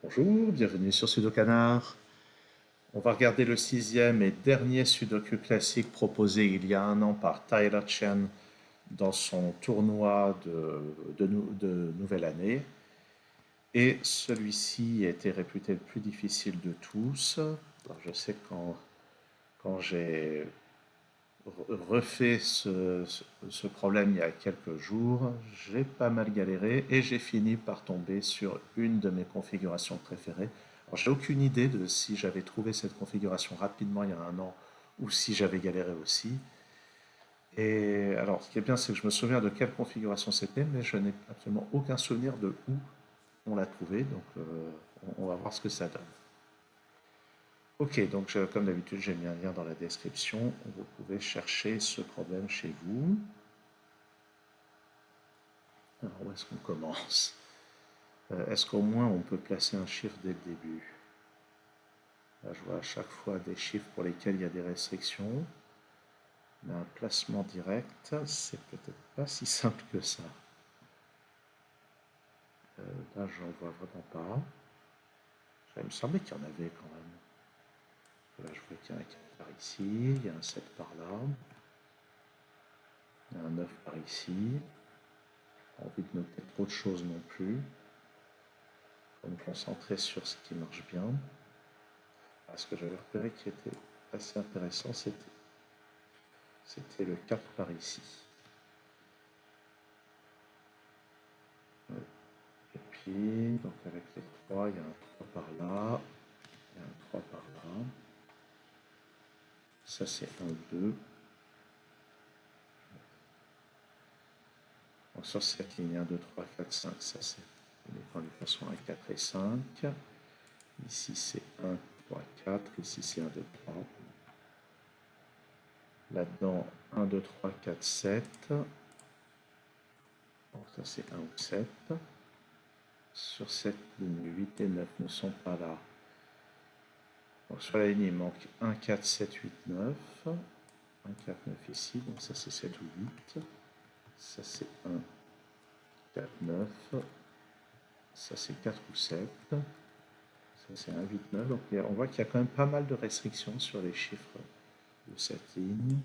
Bonjour, bienvenue sur Sudokanar. On va regarder le sixième et dernier Sudoku classique proposé il y a un an par Tyler Chen dans son tournoi de Nouvelle Année. Et celui-ci a été réputé le plus difficile de tous. Alors, je sais que quand j'ai refait ce problème il y a quelques jours, j'ai pas mal galéré et j'ai fini par tomber sur une de mes configurations préférées. Alors, j'ai aucune idée de si j'avais trouvé cette configuration rapidement il y a un an ou si j'avais galéré aussi. Et alors, ce qui est bien, c'est que je me souviens de quelle configuration c'était, mais je n'ai absolument aucun souvenir de où on l'a trouvé. Donc, on va voir ce que ça donne. Ok, donc comme d'habitude, j'ai mis un lien dans la description. Vous pouvez chercher ce problème chez vous. Alors, où est-ce qu'on commence? Est-ce qu'au moins on peut placer un chiffre dès le début? Là, je vois à chaque fois des chiffres pour lesquels il y a des restrictions. Mais un placement direct, c'est peut-être pas si simple que ça. Là, j'en vois vraiment pas. Il me semblait qu'il y en avait quand même. Là, je vois qu'il y a un 4 par ici, il y a un 7 par là, il y a un 9 par ici. Pas envie de noter trop de choses non plus. Pour me concentrer sur ce qui marche bien. Ce que j'avais repéré qui était assez intéressant, c'était le 4 par ici. Et puis, donc avec les 3, il y a un 3 par là, il y a un 3 par là. Ça, c'est un 2. Donc sur cette ligne, 1, 2, 3, 4, 5, ça c'est uniquement de façon 1, 4 et 5. Ici, c'est 1, 3, 4. Ici, c'est 1, 2, 3. Là-dedans, 1, 2, 3, 4, 7. Donc ça, c'est 1 ou 7. Sur cette ligne, 8 et 9 ne sont pas là. Donc sur la ligne, il manque 1, 4, 7, 8, 9. 1, 4, 9 ici, donc ça c'est 7 ou 8. Ça c'est 1, 4, 9. Ça c'est 4 ou 7. Ça c'est 1, 8, 9. Donc on voit qu'il y a quand même pas mal de restrictions sur les chiffres de cette ligne.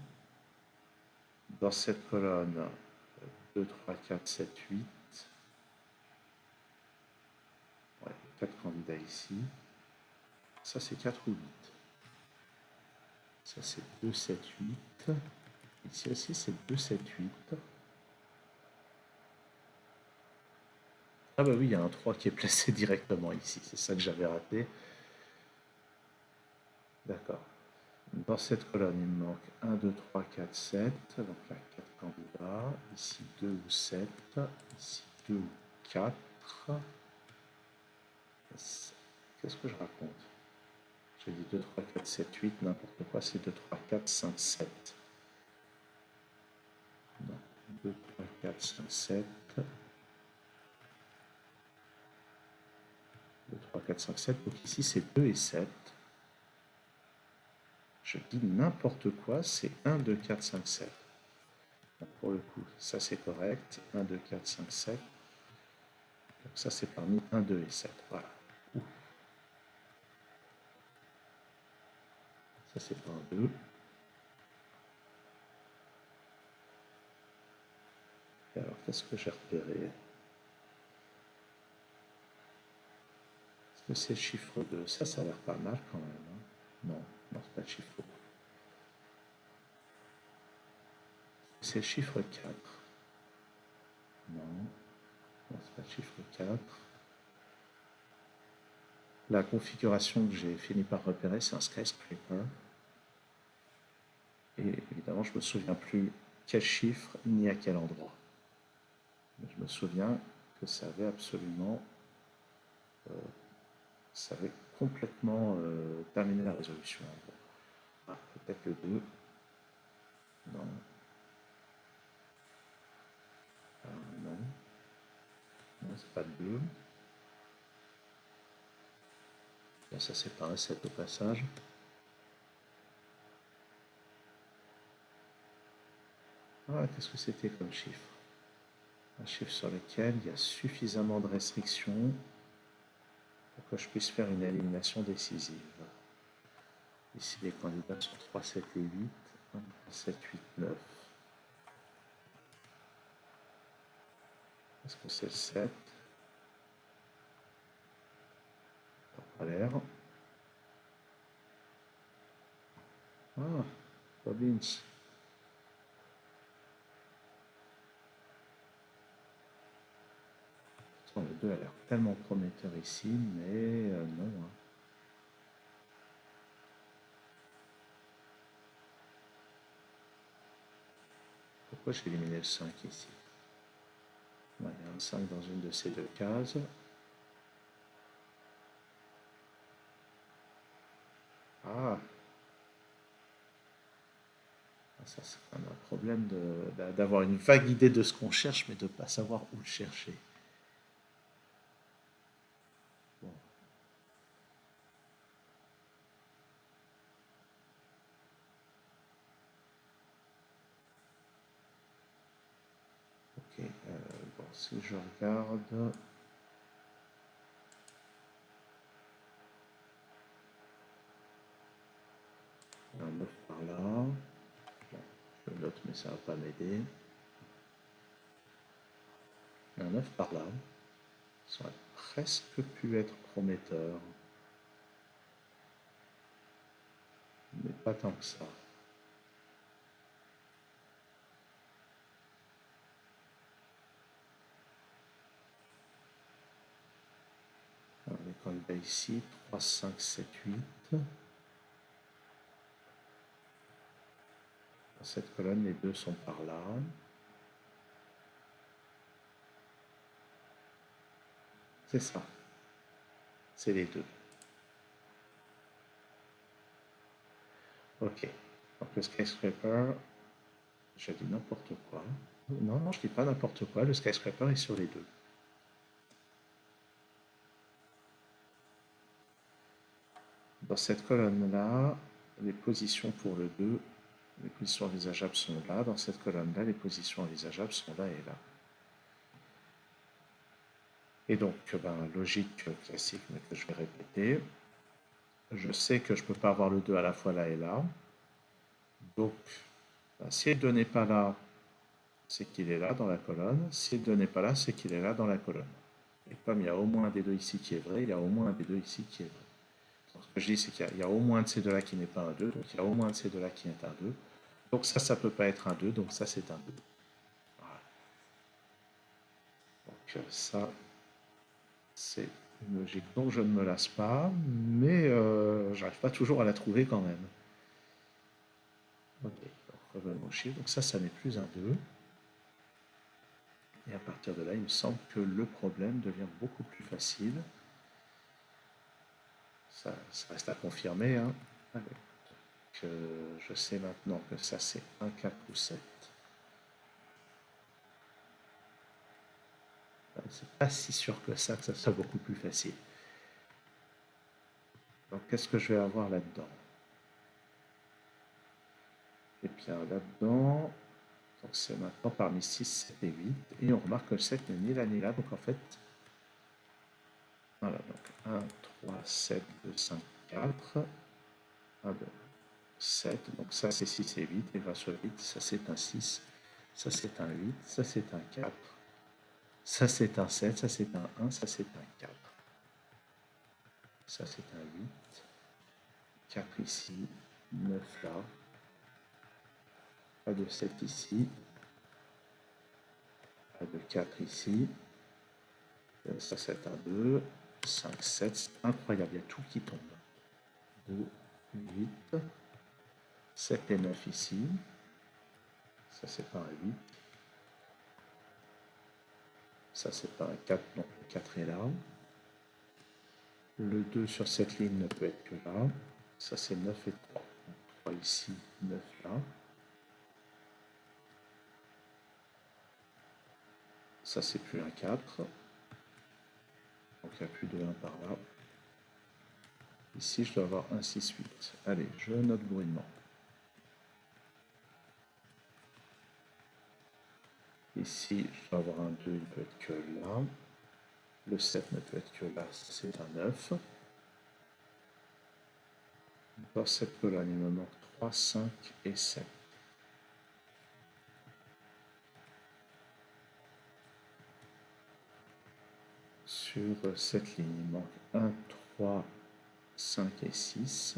Dans cette colonne, 2, 3, 4, 7, 8. Ouais, 4 candidats ici. Ça c'est 4 ou 8. Ça c'est 2, 7, 8. Ici aussi c'est 2, 7, 8. Ah bah oui, il y a un 3 qui est placé directement ici. C'est ça que j'avais raté. D'accord. Dans cette colonne, il me manque 1, 2, 3, 4, 7. Donc là, 4 candidats. Ici 2 ou 7. Ici 2 ou 4. Qu'est-ce que je raconte? J'ai dit 2, 3, 4, 7, 8. N'importe quoi, c'est 2, 3, 4, 5, 7. Non. 2, 3, 4, 5, 7. 2, 3, 4, 5, 7. Donc ici, c'est 2 et 7. Je dis n'importe quoi, c'est 1, 2, 4, 5, 7. Donc pour le coup, ça c'est correct. 1, 2, 4, 5, 7. Donc ça c'est parmi 1, 2 et 7. Voilà. Ouh. Ça c'est pas un 2. Et alors qu'est-ce que j'ai repéré? Est-ce que c'est le chiffre 2? Ça a l'air pas mal quand même. Hein. Non, non, c'est pas le chiffre 2. C'est le chiffre 4. Non, non, c'est pas le chiffre 4. La configuration que j'ai fini par repérer, c'est un skyscraper. Et évidemment, je ne me souviens plus quel chiffre ni à quel endroit. Mais je me souviens que ça avait absolument, ça avait complètement terminé la résolution. Ah, peut-être le 2. Non. Non. Non, c'est pas le 2. Bon, ça c'est pas un 7 au passage. Ah, qu'est-ce que c'était comme chiffre? Un chiffre sur lequel il y a suffisamment de restrictions pour pour que je puisse faire une élimination décisive. Ici, les candidats sont 3, 7 et 8. 1, 3, 7, 8, 9. Est-ce que c'est le 7? Pas l'air. Ah, Robbins. Pourtant, le 2 a l'air tellement prometteur ici, mais non. Hein. Pourquoi j'ai éliminé le 5 ici? Il y a un 5 dans une de ces deux cases. Ah, ça c'est un problème d'avoir une vague idée de ce qu'on cherche, mais de ne pas savoir où le chercher. Bon. Ok, bon, si je regarde... Un 9 par là. Bon, je le note, mais ça ne va pas m'aider. Un 9 par là. Ça aurait presque pu être prometteur. Mais pas tant que ça. Alors, les candidats ici, 3, 5, 7, 8. Dans cette colonne, les deux sont par là. C'est ça. C'est les deux. Ok. Donc le skyscraper, je dis n'importe quoi. Non, non, je dis pas n'importe quoi. Le skyscraper est sur les deux. Dans cette colonne-là, les positions pour le 2, les positions envisageables sont là. Dans cette colonne-là, les positions envisageables sont là et là. Et donc, logique classique, mais que je vais répéter. Je sais que je ne peux pas avoir le 2 à la fois là et là. Donc, si le 2 n'est pas là, c'est qu'il est là dans la colonne. Si le 2 n'est pas là, c'est qu'il est là dans la colonne. Et comme il y a au moins un des deux ici qui est vrai, il y a au moins un des deux ici qui est vrai. Donc, ce que je dis, c'est qu'il y a au moins un de ces deux-là qui n'est pas un 2, donc il y a au moins un de ces deux-là qui est un 2. Donc ça ne peut pas être un 2, donc ça, c'est un 2. Voilà. Donc ça, c'est une logique dont je ne me lasse pas, mais j'arrive pas toujours à la trouver quand même. Ok, donc revenons au chiffre. Donc ça n'est plus un 2. Et à partir de là, il me semble que le problème devient beaucoup plus facile. Ça reste à confirmer. Hein. Donc, je sais maintenant que ça c'est 1, 4 ou 7. C'est pas si sûr que ça soit beaucoup plus facile. Donc qu'est-ce que je vais avoir là-dedans? Et bien là-dedans, donc c'est maintenant parmi 6, 7 et 8. Et on remarque que le 7 n'est ni là ni là. Donc en fait, voilà, donc 1, 3, 7, 2, 5, 4. 1, 2, 7. Donc ça c'est 6 et 8. Et grâce au 8, ça c'est un 6. Ça c'est un 8. Ça c'est un 4. Ça c'est un 7. Ça c'est un 1. Ça c'est un 4. Ça c'est un 8. 4 ici. 9 là. Pas de 7 ici. Pas de 4 ici. Ça c'est un 2. 5, 7. C'est incroyable. Il y a tout qui tombe. 2, 8. 7 et 9 ici. Ça c'est pas un 8. Ça c'est pas un 4. Non, le 4 est là. Le 2 sur cette ligne ne peut être que là. Ça c'est 9 et 3. Donc 3 ici, 9 là. Ça c'est plus un 4. Donc il n'y a plus de 1 par là. Ici je dois avoir un 6, 8. Allez, je note bruynement. Ici je dois avoir un 2, il peut être que là. Le 7 ne peut être que là, c'est un 9. Dans cette colonne, il me manque 3, 5 et 7. Sur cette ligne, il manque 1, 3, 5 et 6.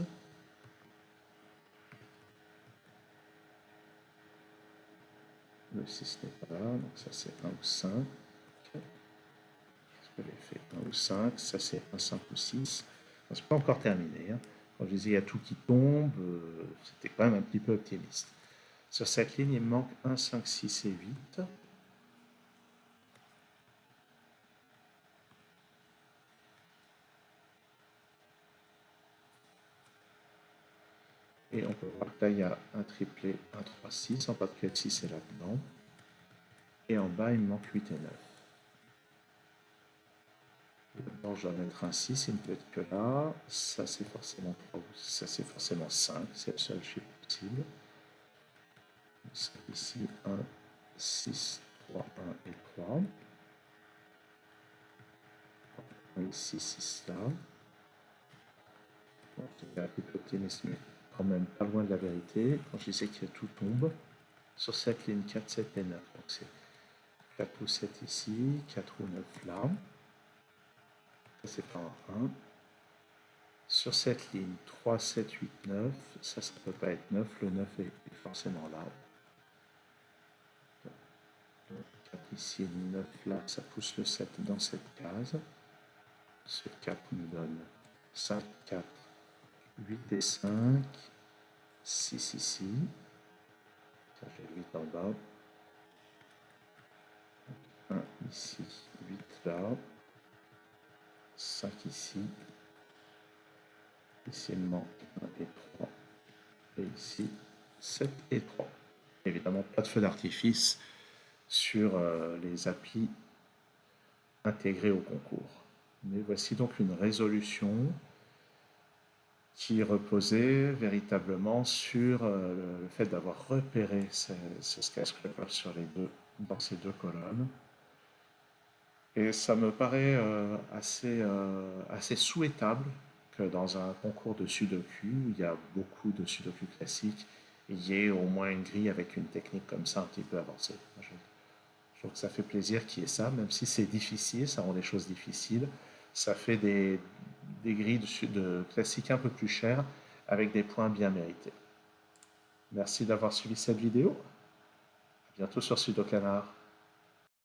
Le 6 n'est pas là, donc ça c'est 1 ou 5. Je l'ai fait 1 ou 5, ça c'est 1, 5 ou 6. C'est pas encore terminé. Hein. Quand je disais il y a tout qui tombe, c'était quand même un petit peu optimiste. Sur cette ligne, il me manque 1, 5, 6 et 8. Et on peut voir que là, il y a un triplé, 1, 3, 6. En particulier, 6 est là-dedans. Et en bas, il me manque 8 et 9. D'abord, je dois mettre un 6, il ne peut être que là. Ça, c'est forcément 3, ça, c'est forcément 5. C'est le seul chiffre possible. Ici, 1, 6, 3, 1 et 3. Ici, 6 là. Bon, c'est un petit peu optimiste, mais quand même pas loin de la vérité. Quand je disais que tout tombe, sur cette ligne 4, 7 et 9. Donc c'est 4 ou 7 ici, 4 ou 9 là. Ça, c'est pas un 1. Sur cette ligne 3, 7, 8, 9, ça ne peut pas être 9. Le 9 est forcément là. 4 ici et 9 là, ça pousse le 7 dans cette case. Ce 4 nous donne 5, 4, 8 et 5, 6 ici. Ça, j'ai 8 en bas. 1 ici, 8 là. 5 ici. Ici, il manque 1 et 3. Et ici, 7 et 3. Évidemment, pas de feu d'artifice sur les applis intégrés au concours. Mais voici donc une résolution qui reposait véritablement sur le fait d'avoir repéré ce skyscraper dans ces deux colonnes. Et ça me paraît assez souhaitable que dans un concours de Sudoku, où il y a beaucoup de Sudoku classiques, il y ait au moins une grille avec une technique comme ça un petit peu avancée. Je trouve que ça fait plaisir qu'il y ait ça, même si c'est difficile, ça rend les choses difficiles. Ça fait des grilles de classiques un peu plus chères, avec des points bien mérités. Merci d'avoir suivi cette vidéo. À bientôt sur Sudokanar.